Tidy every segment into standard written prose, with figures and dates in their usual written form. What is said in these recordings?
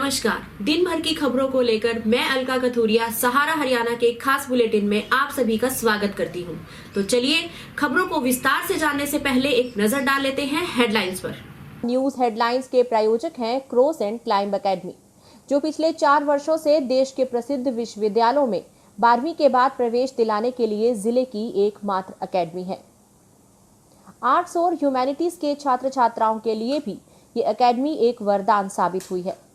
नमस्कार। दिन भर की खबरों को लेकर मैं अलका कथूरिया सहारा हरियाणा के खास बुलेटिन में आप सभी का स्वागत करती हूं। तो चलिए खबरों को विस्तार से जानने से पहले एक नजर डाल लेते हैं हेडलाइंस पर। न्यूज हेडलाइंस के प्रायोजक हैं क्रॉस एंड क्लाइंब एकेडमी, जो पिछले 4 वर्षों से देश के प्रसिद्ध विश्वविद्यालयों में 12वीं के बाद प्रवेश दिलाने के लिए जिले की एकमात्र एकेडमी है। आर्ट्स और ह्यूमैनिटीज के छात्र छात्राओं के लिए भी ये एकेडमी एक वरदान साबित हुई है।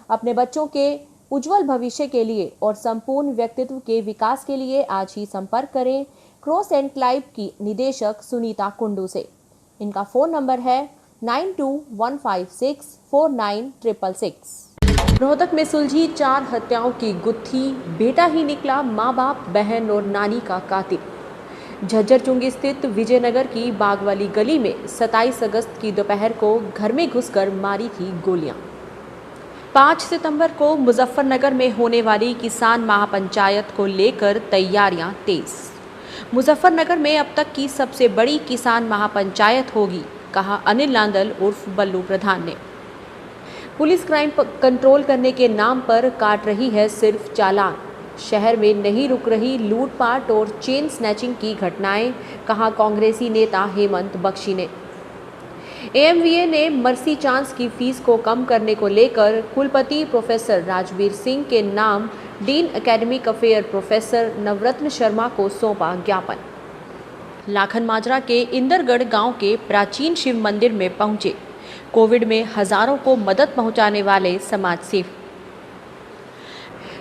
अपने बच्चों के उज्जवल भविष्य के लिए और संपूर्ण व्यक्तित्व के विकास के लिए आज ही संपर्क करें क्रॉस एंड क्लाइंब की निदेशक सुनीता कुंडू से। इनका फोन नंबर है 9215649666। रोहतक में सुलझी 4 हत्याओं की गुत्थी, बेटा ही निकला माँ बाप, बहन और नानी का कातिल। झज्जर चुंगी स्थित विजयनगर की बागवाली गली में 27 अगस्त की दोपहर को घर में घुसकर मारी थी गोलियां। 5 सितंबर को मुजफ्फरनगर में होने वाली किसान महापंचायत को लेकर तैयारियां तेज। मुजफ्फरनगर में अब तक की सबसे बड़ी किसान महापंचायत होगी, कहा अनिल नांदल उर्फ बल्लू प्रधान ने। पुलिस क्राइम कंट्रोल करने के नाम पर काट रही है सिर्फ चालान। शहर में नहीं रुक रही लूटपाट और चेन स्नैचिंग की घटनाएं, कहा कांग्रेसी नेता हेमंत बख्शी ने। एएमवीए ने मर्सी चांस की फीस को कम करने को लेकर कुलपति प्रोफेसर राजवीर सिंह के नाम डीन एकेडमिक अफेयर प्रोफेसर नवरत्न शर्मा को सौंपा ज्ञापन। लाखन माजरा के इंदरगढ़ गांव के प्राचीन शिव मंदिर में पहुंचे कोविड में हजारों को मदद पहुंचाने वाले समाजसेवी।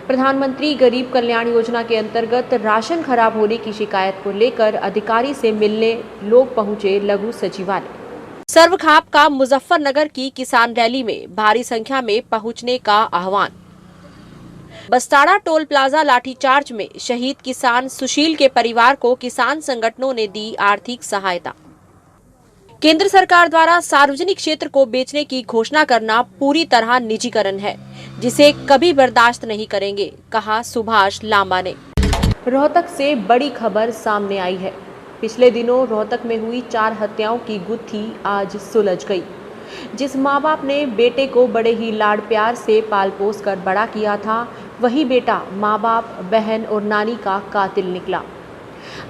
प्रधानमंत्री गरीब कल्याण योजना के अंतर्गत राशन खराब होने की शिकायत को लेकर अधिकारी से मिलने लोग पहुंचे लघु सचिवालय। सर्वखाप का मुजफ्फरनगर की किसान रैली में भारी संख्या में पहुंचने का आह्वान। बस्ताड़ा टोल प्लाजा लाठीचार्ज में शहीद किसान सुशील के परिवार को किसान संगठनों ने दी आर्थिक सहायता। केंद्र सरकार द्वारा सार्वजनिक क्षेत्र को बेचने की घोषणा करना पूरी तरह निजीकरण है, जिसे कभी बर्दाश्त नहीं करेंगे, कहा सुभाष लांबा ने। रोहतक से बड़ी खबर सामने आई है। पिछले दिनों रोहतक में हुई 4 हत्याओं की गुत्थी आज सुलझ गई। जिस माँ बाप ने बेटे को बड़े ही लाड़ प्यार से पाल पोस कर बड़ा किया था, वही बेटा माँ बाप, बहन और नानी का कातिल निकला।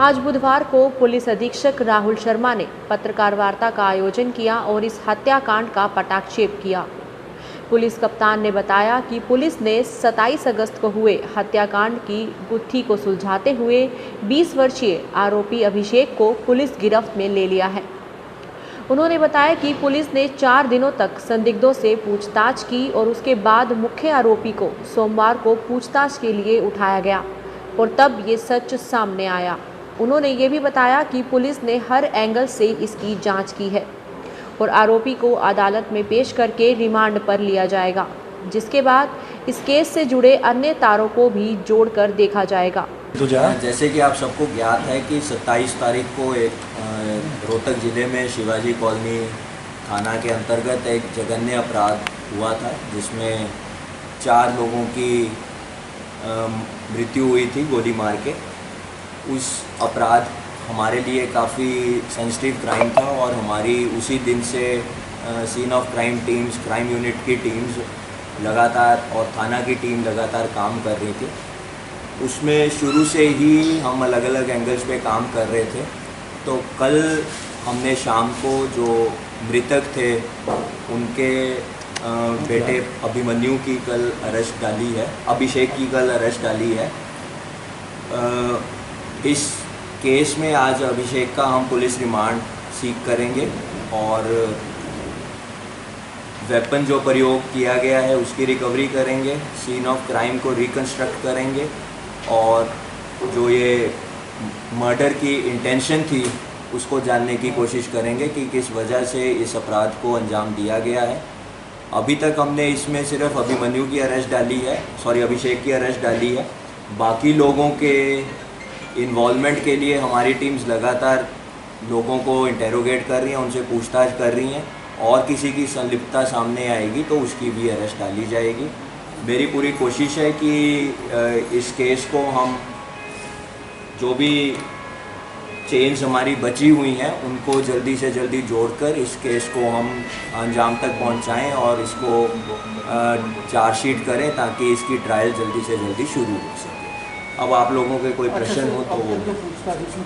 आज बुधवार को पुलिस अधीक्षक राहुल शर्मा ने पत्रकार वार्ता का आयोजन किया और इस हत्याकांड का पटाक्षेप किया। पुलिस कप्तान ने बताया कि पुलिस ने 27 अगस्त को हुए हत्याकांड की गुत्थी को सुलझाते हुए 20 वर्षीय आरोपी अभिषेक को पुलिस गिरफ्त में ले लिया है। उन्होंने बताया कि पुलिस ने 4 दिनों तक संदिग्धों से पूछताछ की और उसके बाद मुख्य आरोपी को सोमवार को पूछताछ के लिए उठाया गया और तब ये सच सामने आया। उन्होंने ये भी बताया कि पुलिस ने हर एंगल से इसकी जांच की है और आरोपी को अदालत में पेश करके रिमांड पर लिया जाएगा, जिसके बाद इस केस से जुड़े अन्य तारों को भी जोड़कर देखा जाएगा। तो जैसे कि आप सबको ज्ञात है कि 27 तारीख को एक रोहतक ज़िले में शिवाजी कॉलोनी थाना के अंतर्गत एक जघन्य अपराध हुआ था, जिसमें 4 लोगों की मृत्यु हुई थी गोली मार के। उस अपराध हमारे लिए काफ़ी सेंसिटिव क्राइम था और हमारी उसी दिन से scene of crime teams, crime unit की टीम्स लगातार और थाना की टीम लगातार काम कर रही थी। उसमें शुरू से ही हम अलग अलग एंगल्स पे काम कर रहे थे। तो कल हमने शाम को जो मृतक थे उनके बेटे अभिमन्यु की कल अरेस्ट डाली है, अभिषेक की कल अरेस्ट डाली है। इस केस में आज अभिषेक का हम पुलिस रिमांड सीख करेंगे और वेपन जो प्रयोग किया गया है उसकी रिकवरी करेंगे, सीन ऑफ क्राइम को रिकंस्ट्रक्ट करेंगे और जो ये मर्डर की इंटेंशन थी उसको जानने की कोशिश करेंगे कि किस वजह से इस अपराध को अंजाम दिया गया है। अभी तक हमने इसमें सिर्फ अभिमन्यु की अरेस्ट डाली है, अभिषेक की अरेस्ट डाली है। बाकी लोगों के इन्वॉल्वमेंट के लिए हमारी टीम्स लगातार लोगों को इंटेरोगेट कर रही हैं, उनसे पूछताछ कर रही हैं और किसी की संलिप्तता सामने आएगी तो उसकी भी अरेस्ट डाली जाएगी। मेरी पूरी कोशिश है कि इस केस को हम जो भी चेन्स हमारी बची हुई हैं उनको जल्दी से जल्दी जोड़कर इस केस को हम अंजाम तक पहुंचाएं और इसको चार्जशीट करें ताकि इसकी ट्रायल जल्दी से जल्दी शुरू हो सके। अब आप लोगों के कोई प्रश्न हो तो वो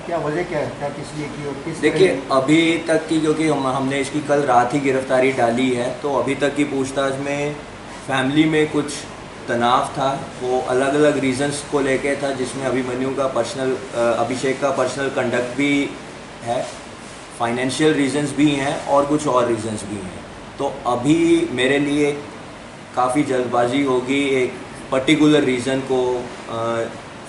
क्या वजह क्या है, क्या किस लिए की और किस देखिए अभी तक की, क्योंकि हमने इसकी कल रात ही गिरफ्तारी डाली है, तो अभी तक की पूछताछ में फैमिली में कुछ तनाव था, वो अलग अलग रीजंस को लेके था, जिसमें अभिमन्यु का पर्सनल अभिषेक का पर्सनल कंडक्ट भी है, फाइनेंशियल रीजंस भी हैं और कुछ और रीजंस भी हैं। तो अभी मेरे लिए काफ़ी जल्दबाजी होगी एक पर्टिकुलर रीज़न को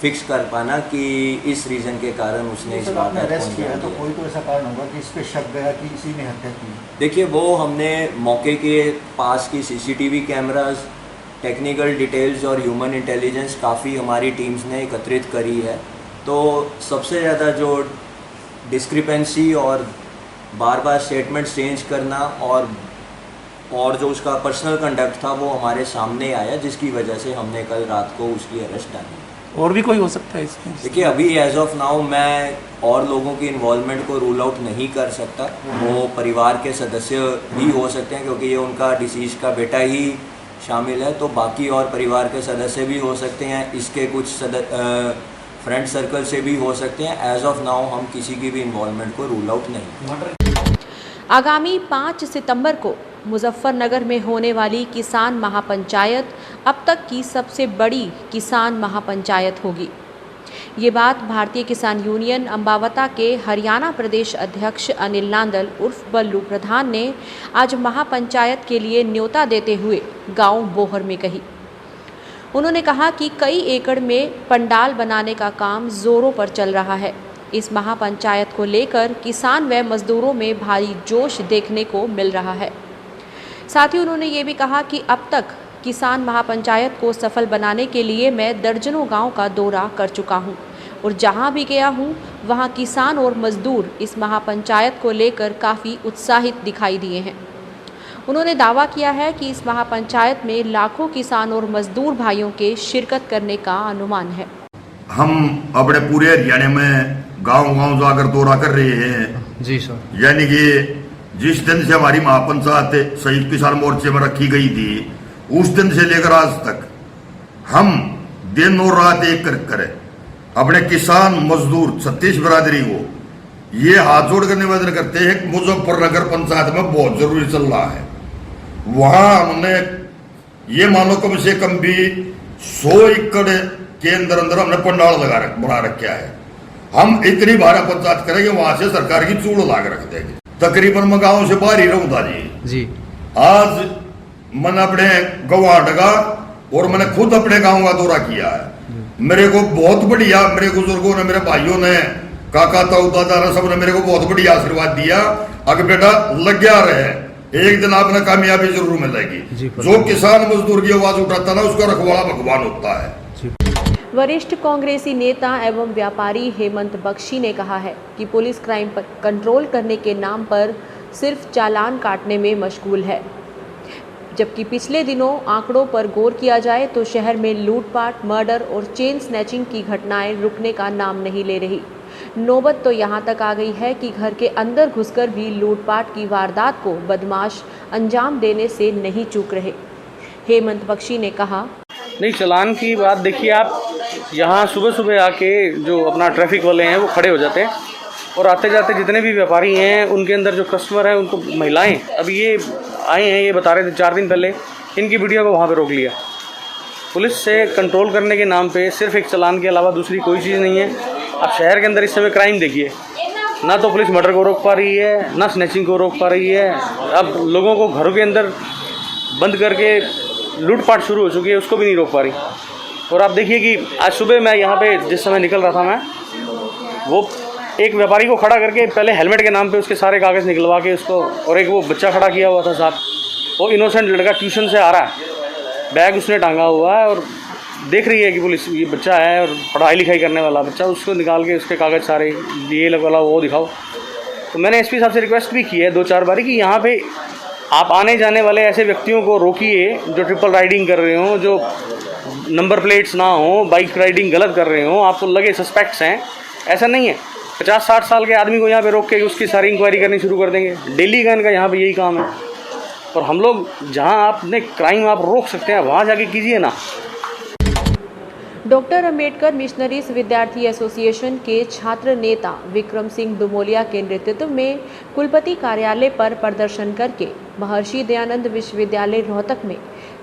फिक्स कर पाना कि इस रीज़न के कारण उसने इस बात को अरेस्ट किया है, तो कोई तो ऐसा कारण होगा कि इस पे शक गया कि इसी ने हत्या की। देखिए वो हमने मौके के पास की सीसीटीवी कैमरास, टेक्निकल डिटेल्स और ह्यूमन इंटेलिजेंस काफ़ी हमारी टीम्स ने एकत्रित करी है। तो सबसे ज़्यादा जो डिस्क्रिपेंसी और बार बार स्टेटमेंट चेंज करना और जो उसका पर्सनल कंडक्ट था वो हमारे सामने आया, जिसकी वजह से हमने कल रात को उसकी अरेस्ट डाली। और भी कोई हो सकता है इसमें? देखिए अभी एज ऑफ नाउ मैं और लोगों की इन्वॉल्वमेंट को रूल आउट नहीं कर सकता। वो परिवार के सदस्य भी हो सकते हैं क्योंकि ये उनका डिसीज का बेटा ही शामिल है, तो बाकी और परिवार के सदस्य भी हो सकते हैं, इसके कुछ फ्रेंड सर्कल से भी हो सकते हैं। एज ऑफ नाउ हम किसी की भी इन्वॉल्वमेंट को रूल आउट नहीं। आगामी 5 सितंबर को मुजफ्फरनगर में होने वाली किसान महापंचायत अब तक की सबसे बड़ी किसान महापंचायत होगी। ये बात भारतीय किसान यूनियन अम्बावता के हरियाणा प्रदेश अध्यक्ष अनिल नांदल उर्फ बल्लू प्रधान ने आज महापंचायत के लिए न्योता देते हुए गांव बोहर में कही। उन्होंने कहा कि कई एकड़ में पंडाल बनाने का काम जोरों पर चल रहा है। इस महापंचायत को लेकर किसान व मजदूरों में भारी जोश देखने को मिल रहा है। साथ ही उन्होंने ये भी कहा कि अब तक किसान महापंचायत को सफल बनाने के लिए मैं दर्जनों गांव का दौरा कर चुका हूं और जहां भी गया हूं वहां किसान और मजदूर इस महापंचायत को लेकर काफ़ी उत्साहित दिखाई दिए हैं। उन्होंने दावा किया है कि इस महापंचायत में लाखों किसान और मजदूर भाइयों के शिरकत करने का अनुमान है। हम अपने पूरे हरियाणा में गांव-गांव जाकर दौरा कर रहे हैं। जी सर। यानी कि जिस दिन से हमारी महापंचायत संयुक्त किसान मोर्चे में रखी गई थी उस दिन से लेकर आज तक हम दिन और रात एक कर अपने किसान मजदूर छत्तीस बिरादरी को ये हाथ जोड़ कर निवेदन करते हैं। मुजफ्फरनगर पंचायत में बहुत जरूरी चल रहा है, वहां हमने ये मानो कम से कम भी 100 एकड़ के अंदर हमने पंडाल बना रखा है। हम इतनी भारी पंचायत करेंगे वहां से सरकार की चूड़ ला के रख देंगे। तकरीबन मैं गाँव से बाहर ही रहूंगा जी। आज मैंने अपने गवाह डगा और मैंने खुद अपने गांव का दौरा किया है। मेरे को बहुत बढ़िया, मेरे बुजुर्गों ने, मेरे भाइयों ने, काका ताऊ दादा ने, सबने मेरे को बहुत बढ़िया आशीर्वाद दिया। अगर बेटा लग गया रहे, एक दिन आपने कामयाबी जरूर मिलेगी। जो किसान मजदूर की आवाज उठाता ना उसका रखवाला भगवान होता है। वरिष्ठ कांग्रेसी नेता एवं व्यापारी हेमंत बख्शी ने कहा है कि पुलिस क्राइम पर कंट्रोल करने के नाम पर सिर्फ चालान काटने में मशगूल है, जबकि पिछले दिनों आंकड़ों पर गौर किया जाए तो शहर में लूटपाट, मर्डर और चेन स्नैचिंग की घटनाएं रुकने का नाम नहीं ले रही। नौबत तो यहां तक आ गई है कि घर के अंदर घुसकर भी लूटपाट की वारदात को बदमाश अंजाम देने से नहीं चूक रहे। हेमंत बख्शी ने कहा, नहीं, चालान की बात देखिए, आप यहाँ सुबह सुबह आके जो अपना ट्रैफिक वाले हैं वो खड़े हो जाते हैं और आते जाते जितने भी व्यापारी हैं उनके अंदर जो कस्टमर हैं उनको महिलाएं अभी ये आए हैं, ये बता रहे थे 4 दिन पहले इनकी वीडियो को वहाँ पे रोक लिया। पुलिस से कंट्रोल करने के नाम पे सिर्फ एक चालान के अलावा दूसरी कोई चीज़ नहीं है। अब शहर के अंदर इस समय क्राइम देखिए, ना तो पुलिस मर्डर को रोक पा रही है, ना स्नैचिंग को रोक पा रही है। अब लोगों को घरों के अंदर बंद करके लूटपाट शुरू हो चुकी है, उसको भी नहीं रोक पा रही। और आप देखिए कि आज सुबह मैं यहाँ पे जिस समय निकल रहा था मैं, वो एक व्यापारी को खड़ा करके पहले हेलमेट के नाम पे उसके सारे कागज़ निकलवा के उसको, और एक वो बच्चा खड़ा किया हुआ था साहब, वो इनोसेंट लड़का ट्यूशन से आ रहा है, बैग उसने टांगा हुआ है और देख रही है कि पुलिस ये बच्चा है और पढ़ाई लिखाई करने वाला बच्चा, उसको निकाल के उसके कागज़ सारे ये वाला वो दिखाओ। तो मैंने एसपी साहब से रिक्वेस्ट भी की है 2-4 बारी कि यहाँ पे आप आने जाने वाले ऐसे व्यक्तियों को रोकिए जो ट्रिपल राइडिंग कर रहे हों, जो नंबर प्लेट्स ना हो, बाइक राइडिंग गलत कर रहे हों, आपको लगे सस्पेक्ट्स हैं। ऐसा नहीं है, 50-60 साल के आदमी को यहाँ पे रोक के उसकी सारी इंक्वायरी करनी शुरू कर देंगे। दिल्ली का इनका यहाँ पे यही काम है। और हम लोग जहाँ आपने क्राइम आप रोक सकते हैं वहाँ जाके कीजिए ना। डॉक्टर अंबेडकर मिशनरीज विद्यार्थी एसोसिएशन के छात्र नेता विक्रम सिंह दुमोलिया के नेतृत्व में कुलपति कार्यालय पर प्रदर्शन करके महर्षि दयानंद विश्वविद्यालय रोहतक में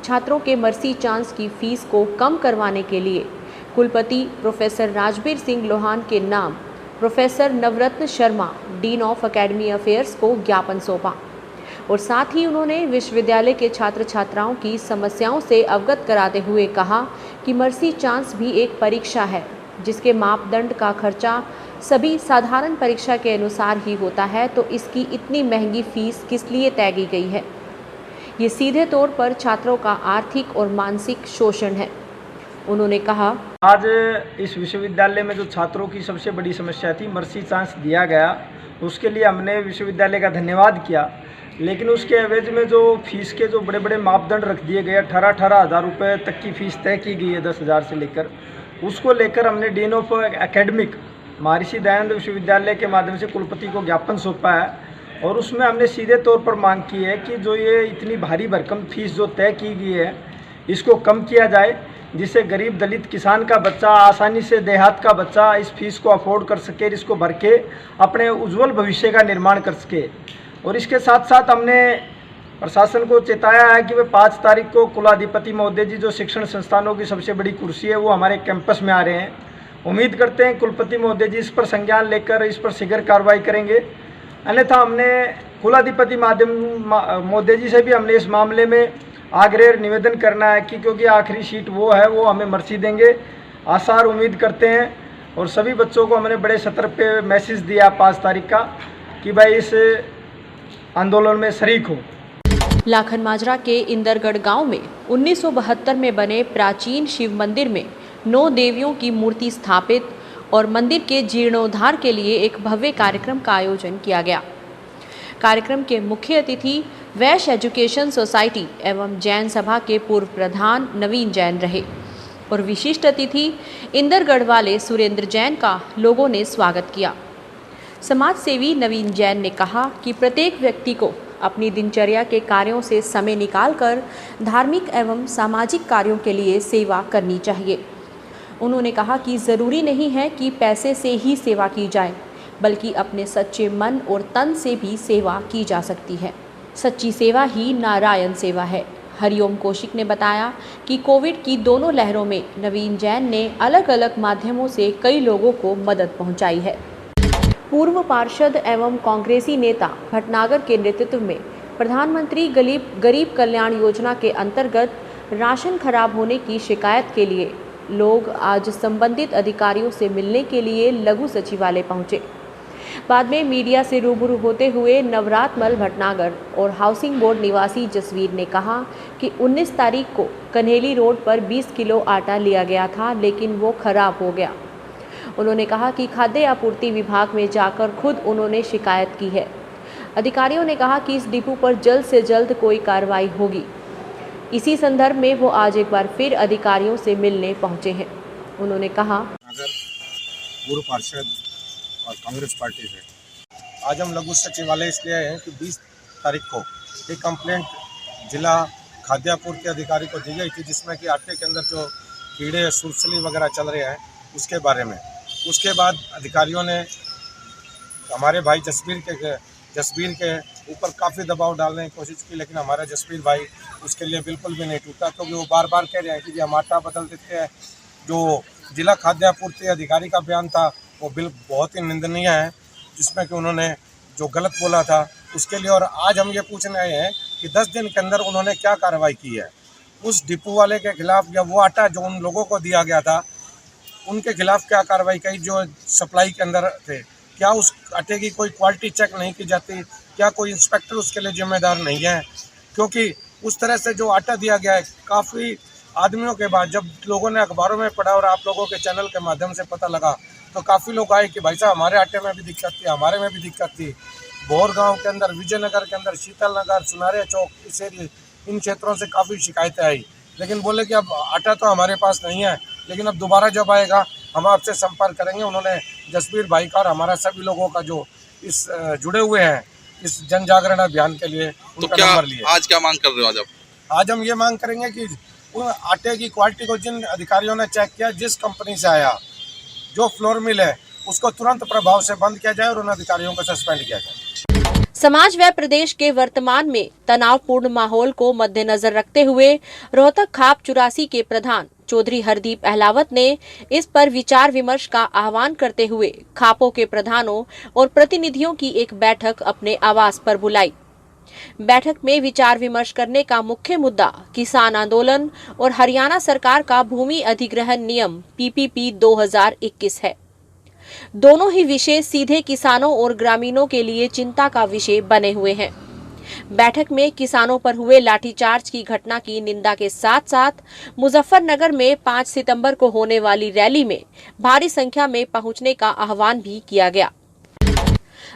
छात्रों के मर्सी चांस की फीस को कम करवाने के लिए कुलपति प्रोफेसर राजबीर सिंह लोहान के नाम professor Navratna Sharma dean of academy affairs को ज्ञापन सौंपा और साथ ही उन्होंने विश्वविद्यालय के छात्र छात्राओं की समस्याओं से अवगत कराते हुए कहा कि मर्सी चांस भी एक परीक्षा है जिसके मापदंड का खर्चा सभी साधारण परीक्षा के अनुसार ही होता है, तो इसकी इतनी महंगी फीस किस लिए तय की गई है। ये सीधे तौर पर छात्रों का आर्थिक और मानसिक शोषण है। उन्होंने कहा, आज इस विश्वविद्यालय में जो छात्रों की सबसे बड़ी समस्या थी, मर्सी चांस दिया गया, उसके लिए हमने विश्वविद्यालय का धन्यवाद किया। लेकिन उसके एवज में जो फीस के जो बड़े बड़े मापदंड रख दिए गए, 18,000 रुपये तक की फ़ीस तय की गई है 10,000 से लेकर, उसको लेकर हमने dean of academic Maharshi Dayanand विश्वविद्यालय के माध्यम से कुलपति को ज्ञापन सौंपा है। और उसमें हमने सीधे तौर पर मांग की है कि जो ये इतनी भारी भरकम फीस जो तय की गई है इसको कम किया जाए, जिससे गरीब दलित किसान का बच्चा आसानी से, देहात का बच्चा इस फीस को अफोर्ड कर सके, इसको भर के अपने उज्जवल भविष्य का निर्माण कर सके। और इसके साथ साथ हमने प्रशासन को चेताया है कि वे 5 तारीख को कुलाधिपति महोदय जी, जो शिक्षण संस्थानों की सबसे बड़ी कुर्सी है, वो हमारे कैंपस में आ रहे हैं। उम्मीद करते हैं कुलपति महोदय जी इस पर संज्ञान लेकर इस पर शीघ्र कार्रवाई करेंगे। अन्यथा हमने कुलाधिपति महोदय जी से भी हमने इस मामले में आग्रह निवेदन करना है कि क्योंकि आखिरी सीट वो है, वो हमें मर्सी देंगे, आसार उम्मीद करते हैं। और सभी बच्चों को हमने बड़े सतर पे मैसेज दिया 5 तारीख का कि भाई इस आंदोलन में शरीक हो। लाखन माजरा के इंदरगढ़ गांव में 1972 में बने प्राचीन शिव मंदिर में 9 देवियों की मूर्ति स्थापित और मंदिर के जीर्णोद्धार के लिए एक भव्य कार्यक्रम का आयोजन किया गया। कार्यक्रम के मुख्य अतिथि वैश्य एजुकेशन सोसाइटी एवं जैन सभा के पूर्व प्रधान नवीन जैन रहे और विशिष्ट अतिथि इंदरगढ़ वाले सुरेंद्र जैन का लोगों ने स्वागत किया। समाज सेवी नवीन जैन ने कहा कि प्रत्येक व्यक्ति को अपनी दिनचर्या के कार्यों से समय निकालकर धार्मिक एवं सामाजिक कार्यों के लिए सेवा करनी चाहिए। उन्होंने कहा कि ज़रूरी नहीं है कि पैसे से ही सेवा की जाए, बल्कि अपने सच्चे मन और तन से भी सेवा की जा सकती है। सच्ची सेवा ही नारायण सेवा है। हरिओम कौशिक ने बताया कि कोविड की दोनों लहरों में नवीन जैन ने अलग अलग माध्यमों से कई लोगों को मदद पहुंचाई है। पूर्व पार्षद एवं कांग्रेसी नेता भटनागर के नेतृत्व में प्रधानमंत्री गरीब कल्याण योजना के अंतर्गत राशन खराब होने की शिकायत के लिए लोग आज संबंधित अधिकारियों से मिलने के लिए लघु सचिवालय पहुंचे। बाद में मीडिया से रूबरू होते हुए नवरातमल भटनागर और हाउसिंग बोर्ड निवासी जसवीर ने कहा कि 19 तारीख को कन्हेली रोड पर 20 किलो आटा लिया गया था, लेकिन वो खराब हो गया। उन्होंने कहा कि खाद्य आपूर्ति विभाग में जाकर खुद उन्होंने शिकायत की है। अधिकारियों ने कहा कि इस डिपो पर जल्द से जल्द कोई कार्रवाई होगी। इसी संदर्भ में वो आज एक बार फिर अधिकारियों से मिलने पहुंचे हैं। उन्होंने कहा, अगर पूर्व पार्षद और कांग्रेस पार्टी से आज हम लघु सचिवालय इसलिए आए हैं कि 20 तारीख को एक कंप्लेंट जिला खाद्य आपूर्ति अधिकारी को दी गई थी, जिसमें कि आटे के अंदर जो कीड़े सुरसली वगैरह चल रहे हैं उसके बारे में। उसके बाद अधिकारियों ने हमारे भाई जसबीर के ऊपर काफ़ी दबाव डालने की कोशिश की, लेकिन हमारा जसबीर भाई उसके लिए बिल्कुल भी नहीं टूटा, क्योंकि वो बार बार कह रहे हैं कि जी हम आटा बदल देते हैं। जो जिला खाद्य आपूर्ति अधिकारी का बयान था वो बहुत ही निंदनीय है, जिसमें कि उन्होंने जो गलत बोला था उसके लिए। और आज हम ये पूछने आए हैं कि 10 दिन के अंदर उन्होंने क्या कार्रवाई की है उस डिपो वाले के खिलाफ, या वो आटा जो उन लोगों को दिया गया था उनके खिलाफ क्या कार्रवाई की जो सप्लाई के अंदर थे। क्या उस आटे की कोई क्वालिटी चेक नहीं की जाती? क्या कोई इंस्पेक्टर उसके लिए जिम्मेदार नहीं है? क्योंकि उस तरह से जो आटा दिया गया है, काफ़ी आदमियों के बाद जब लोगों ने अखबारों में पढ़ा और आप लोगों के चैनल के माध्यम से पता लगा, तो काफ़ी लोग आए कि भाई साहब हमारे आटे में भी दिक्कत थी, हमारे में भी दिक्कत थी। भोर गाँव के अंदर, विजयनगर के अंदर, शीतल नगर, सुनारे चौक, इस एरिए, इन क्षेत्रों से काफ़ी शिकायतें आई, लेकिन बोले कि अब आटा तो हमारे पास नहीं है, लेकिन अब दोबारा जब आएगा हम आपसे संपर्क करेंगे। उन्होंने जसबीर भाई का और हमारा सभी लोगों का जो इस जुड़े हुए हैं इस जन जागरण अभियान के लिए तो उनका क्या नंबर लिए। आज क्या मांग कर रहे हो आज आप? आज हम ये मांग करेंगे कि उन आटे की क्वालिटी को जिन अधिकारियों ने चेक किया, जिस कंपनी से आया, जो फ्लोर मिल है, उसको तुरंत प्रभाव से बंद किया जाए और उन अधिकारियों को सस्पेंड किया जाए। समाज व प्रदेश के वर्तमान में तनावपूर्ण माहौल को मद्देनजर रखते हुए रोहतक खाप 84 के प्रधान चौधरी हरदीप अहलावत ने इस पर विचार विमर्श का आह्वान करते हुए खापों के प्रधानों और प्रतिनिधियों की एक बैठक अपने आवास पर बुलाई। बैठक में विचार विमर्श करने का मुख्य मुद्दा किसान आंदोलन और हरियाणा सरकार का भूमि अधिग्रहण नियम PPP 2021 है। दोनों ही विषय सीधे किसानों और ग्रामीणों के लिए चिंता का विषय बने हुए हैं। बैठक में किसानों पर हुए लाठीचार्ज की घटना की निंदा के साथ साथ मुजफ्फरनगर में 5 सितंबर को होने वाली रैली में भारी संख्या में पहुंचने का आह्वान भी किया गया।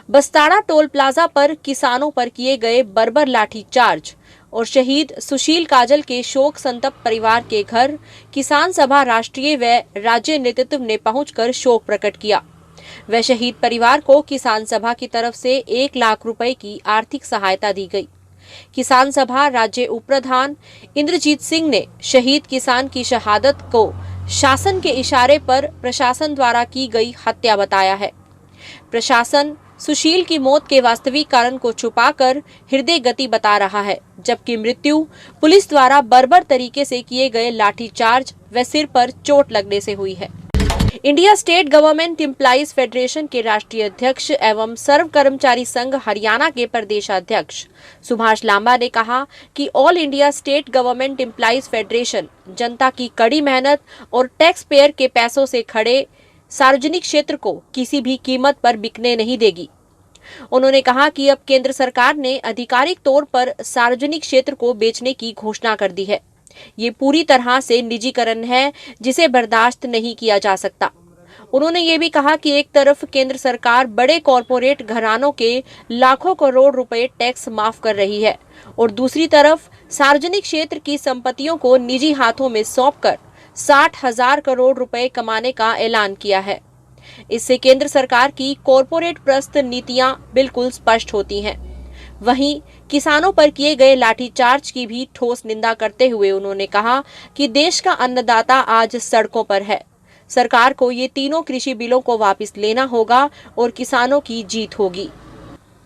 बस्ताड़ा टोल प्लाजा पर किसानों पर किए गए बर्बर लाठीचार्ज और शहीद सुशील काजल के शोक संतप्त परिवार के घर किसान सभा राष्ट्रीय व राज्य नेतृत्व ने पहुंचकर शोक प्रकट किया। व शहीद परिवार को किसान सभा की तरफ से 1 लाख रुपए की आर्थिक सहायता दी गई। किसान सभा राज्य उप प्रधान इंद्रजीत सिंह ने शहीद किसान की शहादत को शासन के इशारे पर प्रशासन द्वारा की गई हत्या बताया है। प्रशासन सुशील की मौत के वास्तविक कारण को छुपाकर हृदय गति बता रहा है, जबकि मृत्यु पुलिस द्वारा बर्बर तरीके से किए गए लाठीचार्ज व सिर पर चोट लगने से हुई है। India state government employees federation के राष्ट्रीय अध्यक्ष एवं सर्व कर्मचारी संघ हरियाणा के प्रदेशाध्यक्ष सुभाष लांबा ने कहा कि all India state government employees federation जनता की कड़ी मेहनत और टैक्स पेयर के पैसों से खड़े सार्वजनिक क्षेत्र को किसी भी कीमत पर बिकने नहीं देगी। उन्होंने कहा कि अब केंद्र सरकार ने आधिकारिक तौर पर सार्वजनिक क्षेत्र को बेचने की घोषणा कर दी है। ये पूरी तरह से निजीकरण है जिसे बर्दाश्त नहीं किया जा सकता। उन्होंने ये भी कहा कि एक तरफ केंद्र सरकार बड़े कॉरपोरेट घरानों के लाखों करोड़ रुपए टैक्स माफ कर रही है और दूसरी तरफ सार्वजनिक क्षेत्र की संपत्तियों को निजी हाथों में सौंपकर 60,000 करोड़ रुपए कमाने का ऐलान किया है। इससे केंद्र सरकार की कॉरपोरेट प्रस्त नीतियां बिल्कुल स्पष्ट होती हैं। वहीं किसानों पर किए गए लाठीचार्ज की भी ठोस निंदा करते हुए उन्होंने कहा कि देश का अन्नदाता आज सड़कों पर है। सरकार को ये तीनों कृषि बिलों को वापस लेना होगा और किसानों की जीत होगी।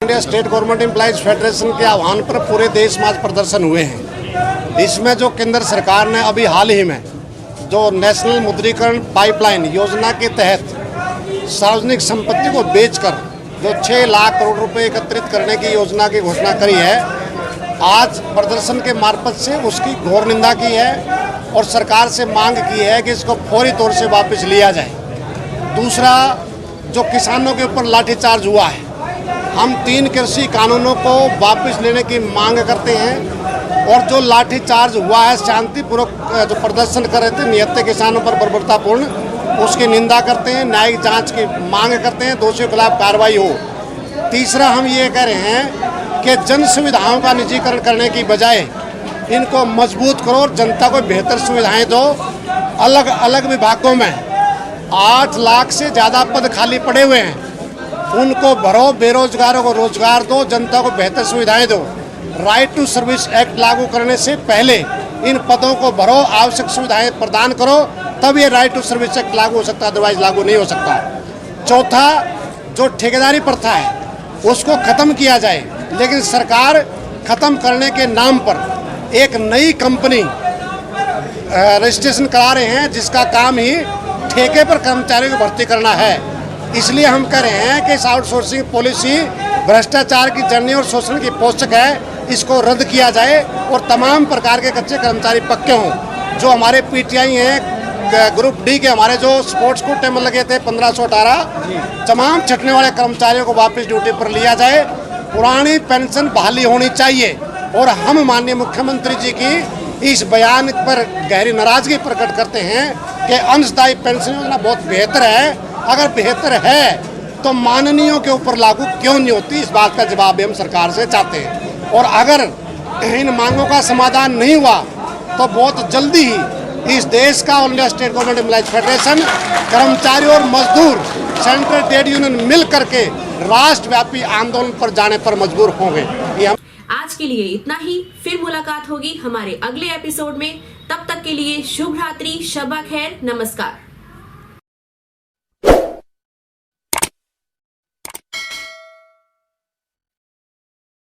India state government employees federation के आह्वान पर पूरे देश में आज प्रदर्शन हुए हैं। इसमें जो केंद्र सरकार ने अभी हाल ही में जो नेशनल मुद्रीकरण पाइपलाइन योजना के तहत सार्वजनिक संपत्ति को बेचकर जो 6 लाख करोड़ रुपए एकत्रित करने की योजना की घोषणा करी है, आज प्रदर्शन के मार्फत से उसकी घोर निंदा की है और सरकार से मांग की है कि इसको फौरी तौर से वापस लिया जाए। दूसरा, जो किसानों के ऊपर लाठीचार्ज हुआ है, हम 3 कृषि कानूनों को वापस लेने की मांग करते हैं और जो लाठीचार्ज हुआ है शांतिपूर्वक जो प्रदर्शन कर रहे थे निहत्थे किसानों पर बर्बरतापूर्ण, उसकी निंदा करते हैं, न्यायिक जांच की मांग करते हैं, दोषियों के खिलाफ कार्रवाई हो। तीसरा, हम ये कह रहे हैं कि जन सुविधाओं का निजीकरण करने की बजाय इनको मजबूत करो और जनता को बेहतर सुविधाएं दो। अलग अलग विभागों में 8 लाख से ज़्यादा पद खाली पड़े हुए हैं, उनको भरो, बेरोजगारों को रोजगार दो, जनता को बेहतर सुविधाएं दो। राइट टू सर्विस एक्ट लागू करने से पहले इन पदों को भरो, आवश्यक सुविधाएं प्रदान करो, तब ये राइट टू सर्विस एक्ट लागू हो सकता है, अदरवाइज लागू नहीं हो सकता। चौथा, जो ठेकेदारी प्रथा है उसको खत्म किया जाए, लेकिन सरकार खत्म करने के नाम पर एक नई कंपनी रजिस्ट्रेशन करा रहे हैं जिसका काम ही ठेके पर कर्मचारियों को भर्ती करना है। इसलिए हम कह रहे हैं कि इस आउटसोर्सिंग पॉलिसी भ्रष्टाचार की जर्नी और शोषण की पोषक है, इसको रद्द किया जाए और तमाम प्रकार के कच्चे कर्मचारी पक्के हों। जो हमारे PTI हैं, ग्रुप D के हमारे जो स्पोर्ट्स कोटे में लगे थे 1518, तमाम छटने वाले कर्मचारियों को वापस ड्यूटी पर लिया जाए। पुरानी पेंशन बहाली होनी चाहिए और हम माननीय मुख्यमंत्री जी की इस बयान पर गहरी नाराजगी प्रकट करते हैं कि अंशदायी पेंशन योजना बहुत बेहतर है। अगर बेहतर है तो माननीयों के ऊपर लागू क्यों नहीं होती, इस बात का जवाब भी हम सरकार से चाहते हैं। और अगर इन मांगों का समाधान नहीं हुआ तो बहुत जल्दी ही इस देश का all India state government employees federation, कर्मचारी और मजदूर, सेंट्रल ट्रेड यूनियन मिल करके राष्ट्रव्यापी आंदोलन पर जाने पर मजबूर होंगे। आज के लिए इतना ही, फिर मुलाकात होगी हमारे अगले एपिसोड में। तब तक के लिए शुभ रात्रि, शब खैर, नमस्कार।